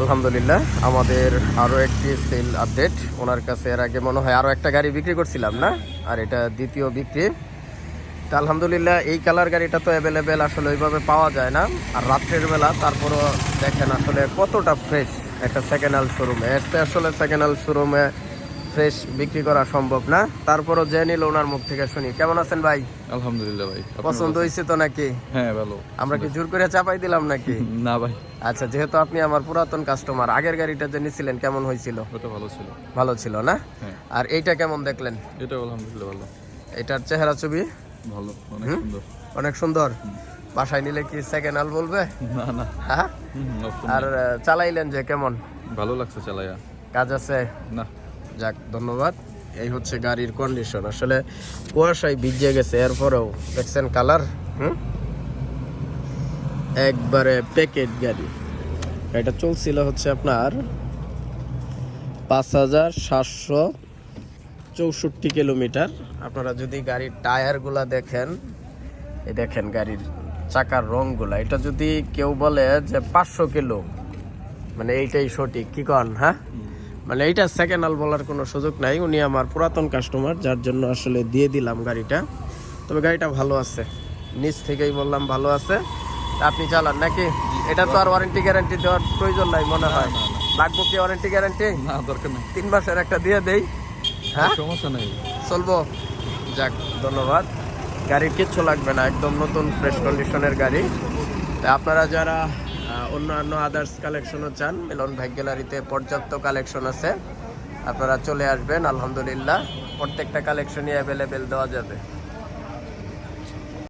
আলহামদুলিল্লাহ, আমাদের আরও একটি সেল আপডেট। ওনার কাছে এর আগে মনে হয় আরও একটা গাড়ি বিক্রি করছিলাম না, আর এটা দ্বিতীয় বিক্রি। তা আলহামদুলিল্লাহ, এই কালার গাড়িটা তো অ্যাভেলেবেল আসলে ওইভাবে পাওয়া যায় না, আর রাত্রের বেলা তারপরও দেখেন আসলে কতটা ফ্রেশ একটা সেকেন্ড হ্যান্ড শোরুমে। এসতে আসলে সেকেন্ড হ্যান্ড শোরুমে ফ্রেশ বিক্রি করা সম্ভব না, তারপরও যে নিল ওনার মুখ থেকে শুনি। কেমন আছেন ভাই? আলহামদুলিল্লাহ ভাই, পছন্দ হয়েছে তো নাকি? হ্যাঁ ভালো। আমরা কি জোর করে চাপাই দিলাম নাকি? না ভাই, আচ্ছা, যেহেতু আপনি আমার পুরাতন কাস্টমার, আগের গাড়িটা যে নিছিলেন কেমন হয়েছিল? ওটা ভালো ছিল। ভালো ছিল না? হ্যাঁ, আর এইটা কেমন দেখলেন? এটা আলহামদুলিল্লাহ ভালো। এটার চেহারা ছবি ভালো, অনেক সুন্দর। অনেক সুন্দর। বাসায় নিলে কি সেকেন্ড হ্যান্ড বলবে? না না, হ্যাঁ। option আর নেই। চালাইলেন যে কেমন? ভালো লাগছে চালায়া। কাজ আছে? না, যাক, ধন্যবাদ। এই হচ্ছে গাড়ির কন্ডিশন। আসলে কুয়াশায় ভিজে গেছে, এরপরেও দেখছেন কালার একবারে প্যাকেট গাড়ি। এটা চলছিল হচ্ছে আপনার 5764 কিলোমিটার। আপনারা যদি গাড়ির টায়ারগুলা দেখেন, এই দেখেন গাড়ির চাকার রংগুলা, এটা যদি কেউ বলে যে 500 কিলো, মানে এইটাই সঠিক। কি কন? হ্যাঁ, মানে এইটা সেকেন্ড হ্যান্ড বলার কোনো সুযোগ নাই। উনি আমার পুরাতন কাস্টমার, যার জন্য আসলে দিয়ে দিলাম গাড়িটা। তবে গাড়িটা ভালো আছে, নিচ থেকেই বললাম ভালো আছে। আপনি চালান নাকি? এটা তো আর ওয়ারেন্টি গ্যারান্টি দেওয়ার প্রয়োজন নাই মনে হয়। লাগবো কি ওয়ারেন্টি গ্যারান্টি? না দরকার নেই। 3 মাসের একটা দিয়ে দেই। হ্যাঁ, সমস্যা নেই। চলবো। যাক, ধন্যবাদ। গাড়ির কিচ্ছু লাগবে না, একদম নতুন ফ্রেশ কন্ডিশনের গাড়ি। তা আপনারা যারা অন্যান্য আদার্স কালেকশনও চান, মিলন ভাই গ্যালারিতে পর্যাপ্ত কালেকশন আছে, আপনারা চলে আসবেন। আলহামদুলিল্লাহ, প্রত্যেকটা কালেকশনই অ্যাভেলেবেল দেওয়া যাবে।